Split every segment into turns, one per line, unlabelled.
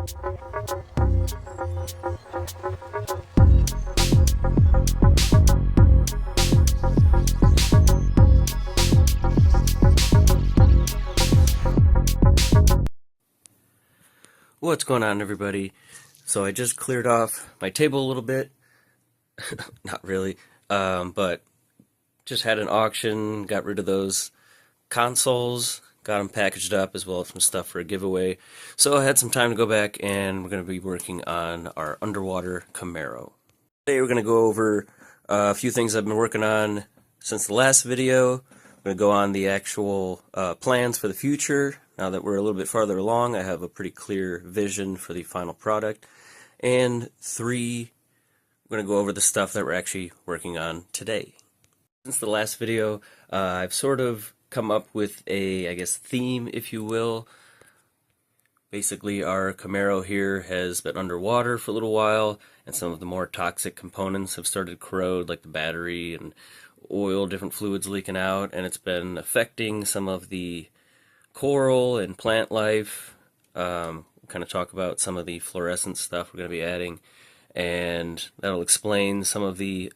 What's going on, everybody? So I just cleared off my table a little bit. Not really, but just had an auction, got rid of those consoles, got them packaged up, as well as some stuff for a giveaway. So I had some time to go back, and we're going to be working on our underwater Camaro. Today we're going to go over a few things I've been working on since the last video. I'm going to go on the actual plans for the future. Now that we're a little bit farther along, I have a pretty clear vision for the final product. And 3, we're going to go over the stuff that we're actually working on today. Since the last video, I've sort of come up with a, I guess, theme, if you will. Basically, our Camaro here has been underwater for a little while, and some of the more toxic components have started to corrode, like the battery and oil, different fluids leaking out, and it's been affecting some of the coral and plant life. We'll kind of talk about some of the fluorescent stuff we're going to be adding, and that'll explain some of the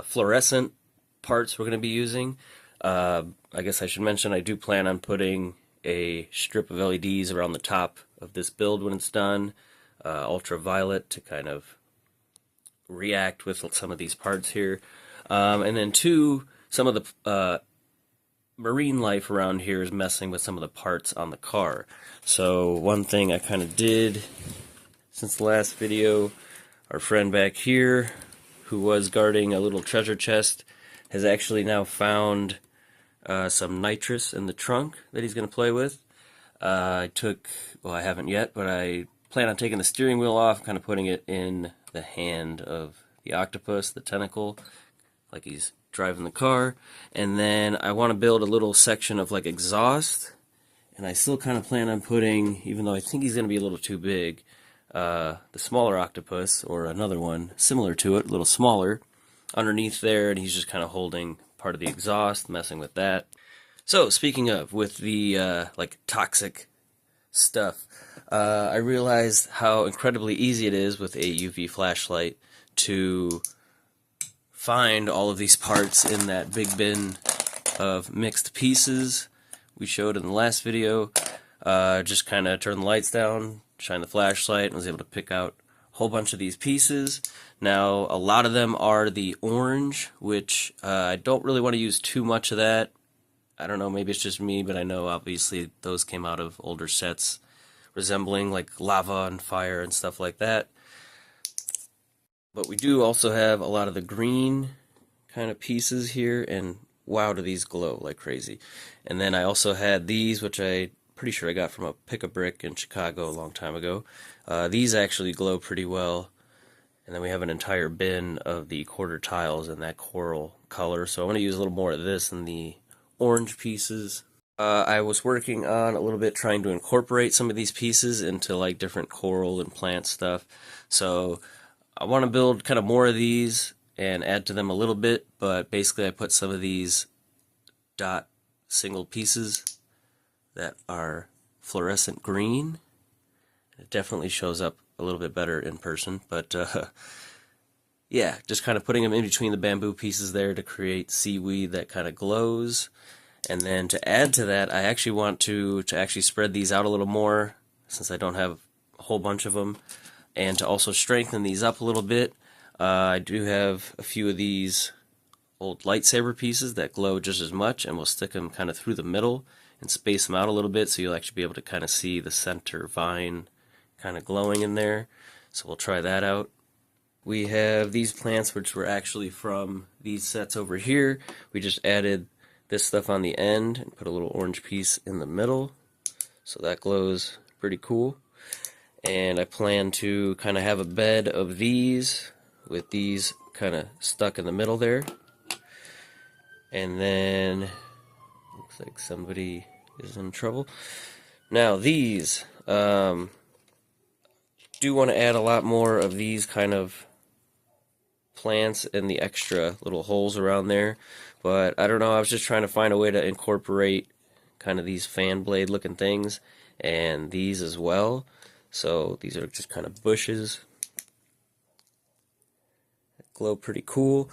fluorescent parts we're going to be using. I guess I should mention I do plan on putting a strip of LEDs around the top of this build when it's done, ultraviolet, to kind of react with some of these parts here. And then 2, some of the marine life around here is messing with some of the parts on the car. So one thing I kind of did since the last video, our friend back here, who was guarding a little treasure chest, has actually now found some nitrous in the trunk that he's going to play with. I haven't yet, but I plan on taking the steering wheel off, kind of putting it in the hand of the octopus, the tentacle, like he's driving the car. And then I want to build a little section of like exhaust, and I still kind of plan on putting, even though I think he's going to be a little too big, the smaller octopus, or another one similar to it, a little smaller, underneath there, and he's just kind of holding part of the exhaust, messing with that. So speaking of, with the like toxic stuff, I realized how incredibly easy it is with a UV flashlight to find all of these parts in that big bin of mixed pieces we showed in the last video. Just kind of turn the lights down, shine the flashlight, and was able to pick out a whole bunch of these pieces. Now, a lot of them are the orange, which I don't really want to use too much of that. I don't know, maybe it's just me, but I know obviously those came out of older sets resembling like lava and fire and stuff like that. But we do also have a lot of the green kind of pieces here, and wow, do these glow like crazy. And then I also had these, which I'm pretty sure I got from a Pick-a-Brick in Chicago a long time ago. These actually glow pretty well. And then we have an entire bin of the quarter tiles in that coral color. So I want to use a little more of this in the orange pieces. I was working on a little bit trying to incorporate some of these pieces into like different coral and plant stuff. So I want to build kind of more of these and add to them a little bit, but basically I put some of these dot single pieces that are fluorescent green. It definitely shows up a little bit better in person, but yeah, just kind of putting them in between the bamboo pieces there to create seaweed that kind of glows. And then to add to that, I actually want to actually spread these out a little more, since I don't have a whole bunch of them, and to also strengthen these up a little bit. I do have a few of these old lightsaber pieces that glow just as much, and we'll stick them kind of through the middle and space them out a little bit, so you'll actually be able to kind of see the center vine kind of glowing in there. So we'll try that out. We have these plants, which were actually from these sets over here. We just added this stuff on the end and put a little orange piece in the middle, so that glows pretty cool. And I plan to kind of have a bed of these, with these kind of stuck in the middle there. And then looks like somebody is in trouble. Now these, do want to add a lot more of these kind of plants and the extra little holes around there, but I don't know, I was just trying to find a way to incorporate kind of these fan blade looking things and these as well. So these are just kind of bushes. Glow pretty cool.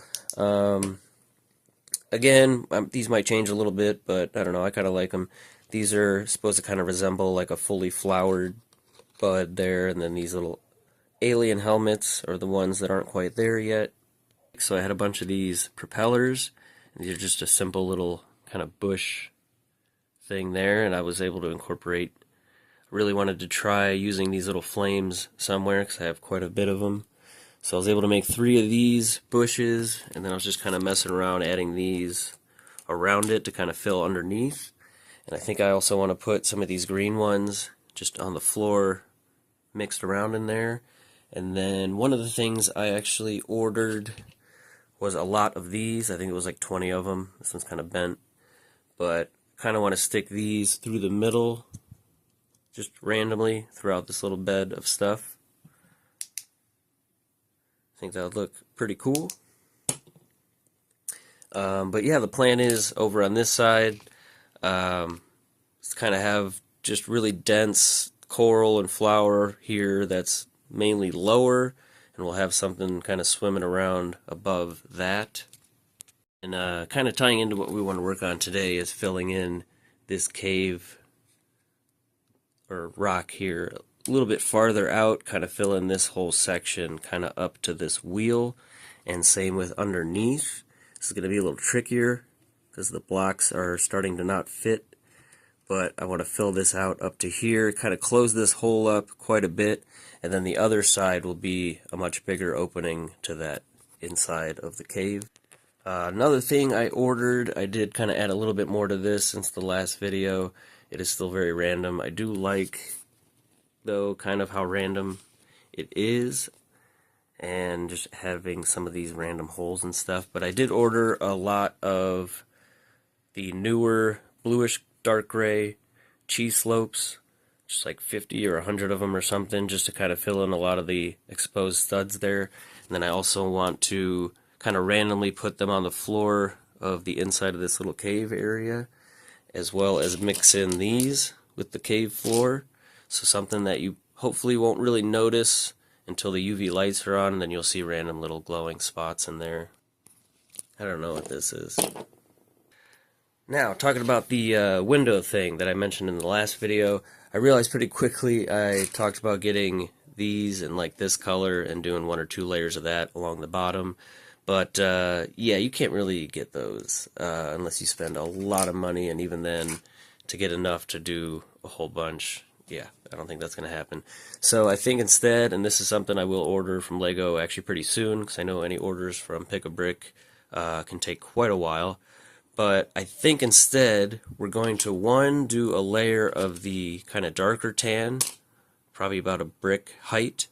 Again, these might change a little bit, but I don't know, I kind of like them. These are supposed to kind of resemble like a fully flowered bud there, and then these little alien helmets are the ones that aren't quite there yet. So I had a bunch of these propellers, and these are just a simple little kind of bush thing there, and I was able to incorporate, really wanted to try using these little flames somewhere because I have quite a bit of them. So I was able to make 3 of these bushes, and then I was just kind of messing around adding these around it to kind of fill underneath. And I think I also want to put some of these green ones just on the floor mixed around in there. And then one of the things I actually ordered was a lot of these. I think it was like 20 of them. This one's kind of bent, but kind of want to stick these through the middle just randomly throughout this little bed of stuff. I think that would look pretty cool. But yeah, the plan is over on this side, kind of have just really dense coral and flower here that's mainly lower, and we'll have something kind of swimming around above that. And kind of tying into what we want to work on today is filling in this cave or rock here a little bit farther out, kind of fill in this whole section kind of up to this wheel, and same with underneath. This is going to be a little trickier because the blocks are starting to not fit, but I want to fill this out up to here, kind of close this hole up quite a bit, and then the other side will be a much bigger opening to that inside of the cave. Another thing I ordered, I did kind of add a little bit more to this since the last video. It is still very random. I do like, though, kind of how random it is, and just having some of these random holes and stuff. But I did order a lot of the newer bluish dark gray cheese slopes, just like 50 or 100 of them or something, just to kind of fill in a lot of the exposed studs there. And then I also want to kind of randomly put them on the floor of the inside of this little cave area, as well as mix in these with the cave floor. So something that you hopefully won't really notice until the UV lights are on, and then you'll see random little glowing spots in there. I don't know what this is. Now, talking about the window thing that I mentioned in the last video, I realized pretty quickly I talked about getting these in like this color and doing 1 or 2 layers of that along the bottom. But yeah, you can't really get those unless you spend a lot of money, and even then, to get enough to do a whole bunch, yeah, I don't think that's going to happen. So I think instead, and this is something I will order from Lego actually pretty soon, because I know any orders from Pick a Brick can take quite a while. But I think instead we're going to, 1, do a layer of the kind of darker tan, probably about a brick height,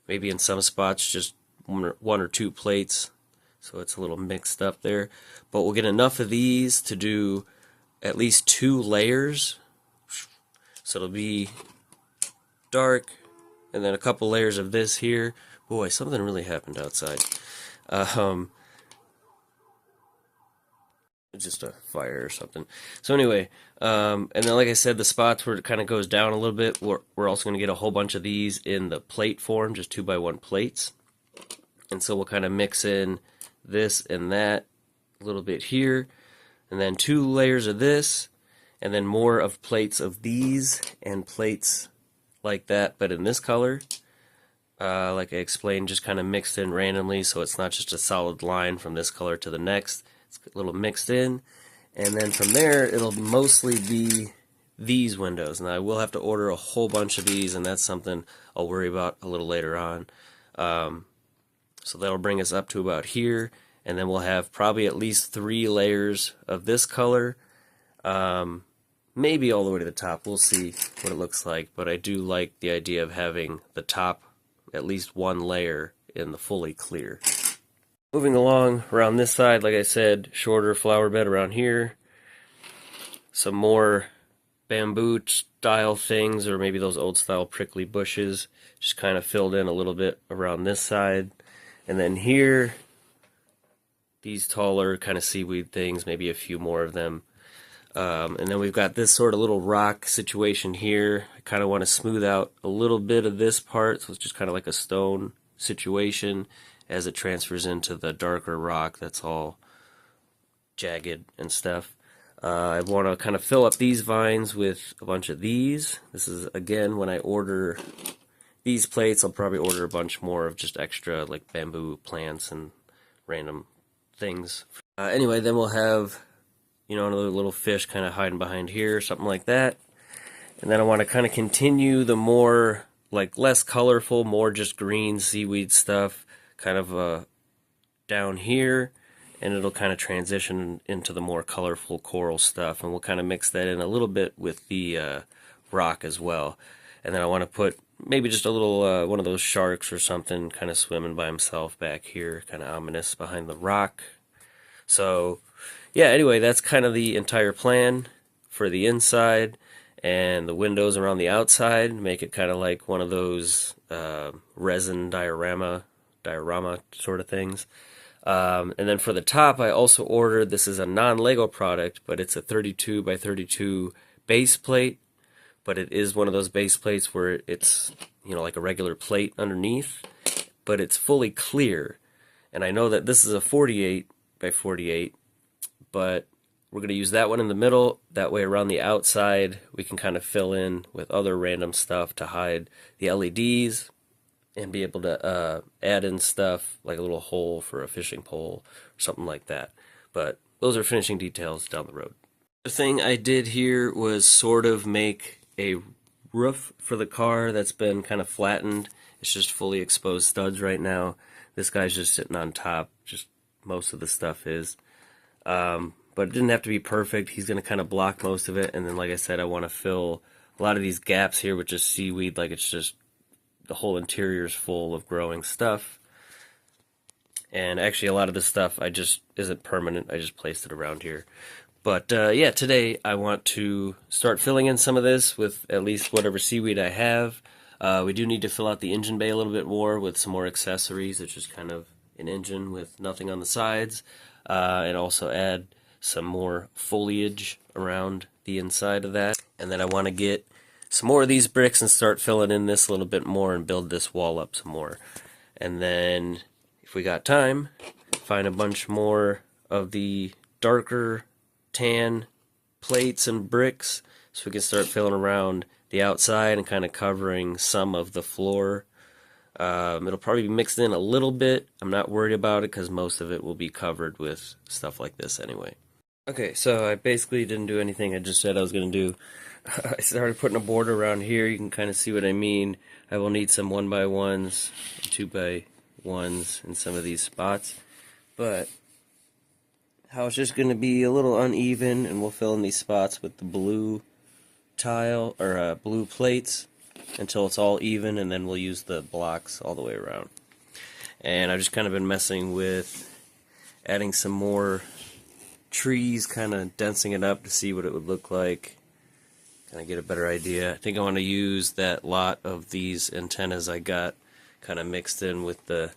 maybe in some spots just 1 or 2 plates, so it's a little mixed up there. But we'll get enough of these to do at least 2 layers, so it'll be dark, and then a couple layers of this here. Boy, something really happened outside. Just a fire or something. So anyway, and then like I said, the spots where it kind of goes down a little bit, we're also going to get a whole bunch of these in the plate form, just 2x1 plates. And so we'll kind of mix in this and that a little bit here, and then 2 layers of this, and then more of plates of these, and plates like that, but in this color. Like I explained, just kind of mixed in randomly, so it's not just a solid line from this color to the next. It's a little mixed in, and then from there it'll mostly be these windows, and I will have to order a whole bunch of these, and that's something I'll worry about a little later on. So that'll bring us up to about here, and then we'll have probably at least 3 layers of this color, maybe all the way to the top. We'll see what it looks like, but I do like the idea of having the top at least 1 layer in the fully clear. Moving along around this side, like I said, shorter flower bed around here. Some more bamboo style things, or maybe those old style prickly bushes, just kind of filled in a little bit around this side. And then here, these taller kind of seaweed things, maybe a few more of them. And then we've got this sort of little rock situation here. I kind of want to smooth out a little bit of this part, so it's just kind of like a stone situation as it transfers into the darker rock that's all jagged and stuff. I want to kind of fill up these vines with a bunch of these. This is, again, when I order these plates, I'll probably order a bunch more of just extra like bamboo plants and random things. Anyway, then we'll have, another little fish kind of hiding behind here, something like that. And then I want to kind of continue the more, like, less colorful, more just green seaweed stuff, kind of down here. And it'll kind of transition into the more colorful coral stuff. And we'll kind of mix that in a little bit with the rock as well. And then I want to put maybe just a little, one of those sharks or something kind of swimming by himself back here, kind of ominous behind the rock. So, yeah, anyway, that's kind of the entire plan for the inside, and the windows around the outside make it kind of like one of those resin diorama sort of things. And then for the top, I also ordered, this is a non-Lego product, but it's a 32 by 32 base plate, but it is one of those base plates where it's, like a regular plate underneath, but it's fully clear. And I know that this is a 48 by 48, but we're going to use that one in the middle. That way around the outside, we can kind of fill in with other random stuff to hide the LEDs and be able to add in stuff like a little hole for a fishing pole or something like that. But those are finishing details down the road. The thing I did here was sort of make a roof for the car that's been kind of flattened. It's just fully exposed studs right now. This guy's just sitting on top, just most of the stuff is. But it didn't have to be perfect. He's going to kind of block most of it. And then, like I said, I want to fill a lot of these gaps here with just seaweed, like it's just the whole interior is full of growing stuff. And actually, a lot of this stuff isn't permanent. I just placed it around here. But yeah, today I want to start filling in some of this with at least whatever seaweed I have. We do need to fill out the engine bay a little bit more with some more accessories. It's just kind of an engine with nothing on the sides. And also add some more foliage around the inside of that. And then I want to get some more of these bricks and start filling in this a little bit more and build this wall up some more. And then, if we got time, find a bunch more of the darker tan plates and bricks so we can start filling around the outside and kind of covering some of the floor. It'll probably be mixed in a little bit. I'm not worried about it because most of it will be covered with stuff like this anyway. Okay, so I basically didn't do anything I just said I was going to do. I started putting a border around here. You can kind of see what I mean. I will need some 1x1s, 2x1s in some of these spots. But how it's just going to be a little uneven, and we'll fill in these spots with the blue tile, or blue plates, until it's all even, and then we'll use the blocks all the way around. And I've just kind of been messing with adding some more trees, kind of densing it up to see what it would look like, kind of get a better idea. I think I want to use that lot of these antennas I got kind of mixed in with the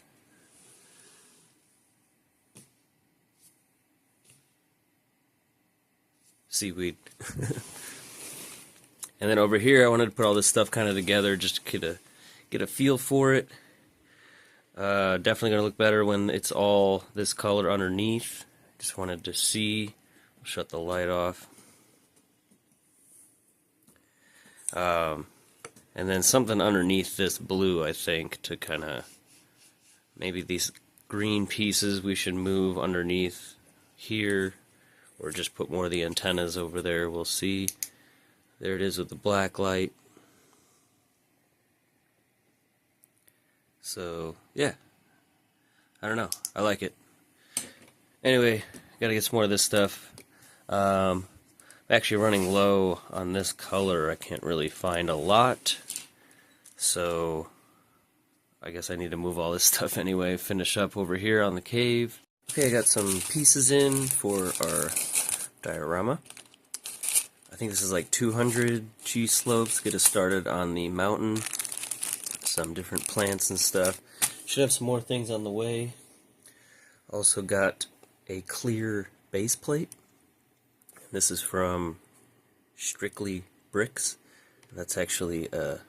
seaweed. And then over here I wanted to put all this stuff kind of together just to get a feel for it. Definitely going to look better when it's all this color underneath. Just wanted to see. I'll shut the light off. And then something underneath this blue, I think, to kind of, maybe these green pieces we should move underneath here, or just put more of the antennas over there. We'll see. There it is with the black light. So, yeah. I don't know. I like it. Anyway, gotta get some more of this stuff. I'm actually running low on this color. I can't really find a lot. So, I guess I need to move all this stuff anyway. Finish up over here on the cave. Okay, I got some pieces in for our diorama. I think this is like 200 G-slopes. Get us started on the mountain. Some different plants and stuff. Should have some more things on the way. Also got a clear base plate. This is from Strictly Bricks. That's actually a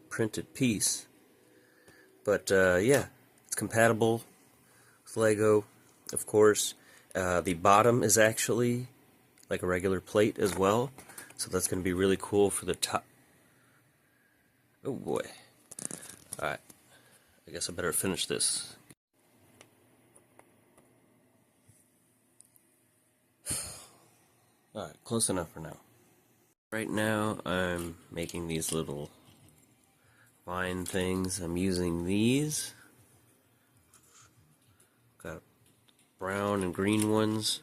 printed piece. But yeah, it's compatible with Lego, of course. The bottom is actually like a regular plate as well, so that's going to be really cool for the top. Oh boy. Alright, I guess I better finish this. Alright, close enough for now. Right now I'm making these little vine things. I'm using these. Got brown and green ones.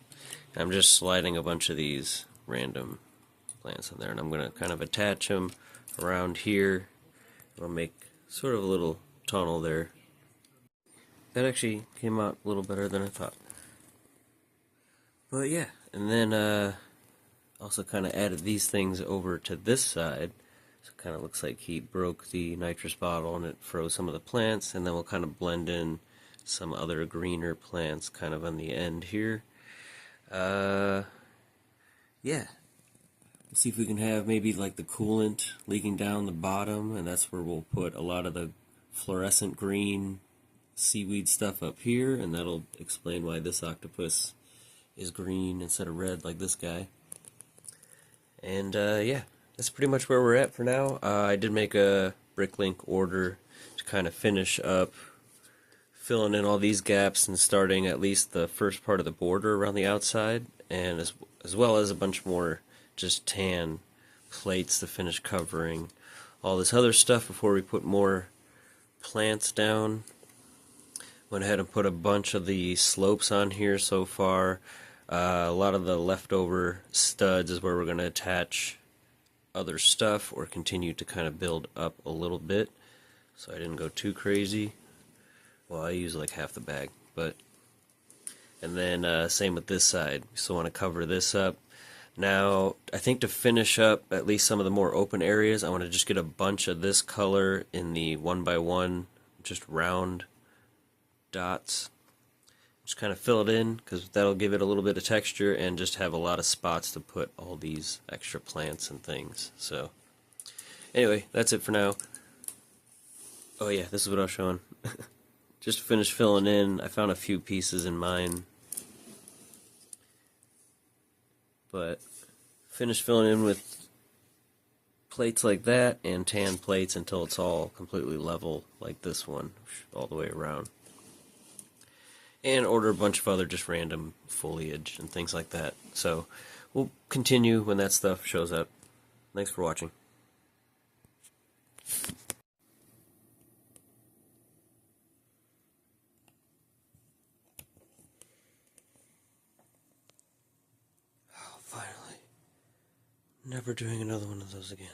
I'm just sliding a bunch of these random plants in there, and I'm going to kind of attach them around here. I'll make sort of a little tunnel there. That actually came out a little better than I thought. But yeah, and then also kind of added these things over to this side. So it kind of looks like he broke the nitrous bottle and it froze some of the plants, and then we'll kind of blend in some other greener plants kind of on the end here. Yeah. We'll see if we can have maybe like the coolant leaking down the bottom, and that's where we'll put a lot of the fluorescent green seaweed stuff up here, and that'll explain why this octopus is green instead of red like this guy. And yeah, that's pretty much where we're at for now. I did make a Bricklink order to kind of finish up filling in all these gaps and starting at least the first part of the border around the outside, and as well as a bunch more just tan plates to finish covering all this other stuff before we put more plants down. Went ahead and put a bunch of the slopes on here so far. A lot of the leftover studs is where we're going to attach other stuff or continue to kind of build up a little bit, so I didn't go too crazy. Well, I used like half the bag, but and then same with this side. We still want to cover this up. Now, I think to finish up at least some of the more open areas, I want to just get a bunch of this color in the 1x1, just round dots. Just kind of fill it in, because that'll give it a little bit of texture and just have a lot of spots to put all these extra plants and things. So, anyway, that's it for now. Oh yeah, this is what I was showing. Just to finish filling in, I found a few pieces in mine. But finish filling in with plates like that and tan plates until it's all completely level like this one, all the way around. And order a bunch of other just random foliage and things like that. So we'll continue when that stuff shows up. Thanks for watching. Oh, finally. Never doing another one of those again.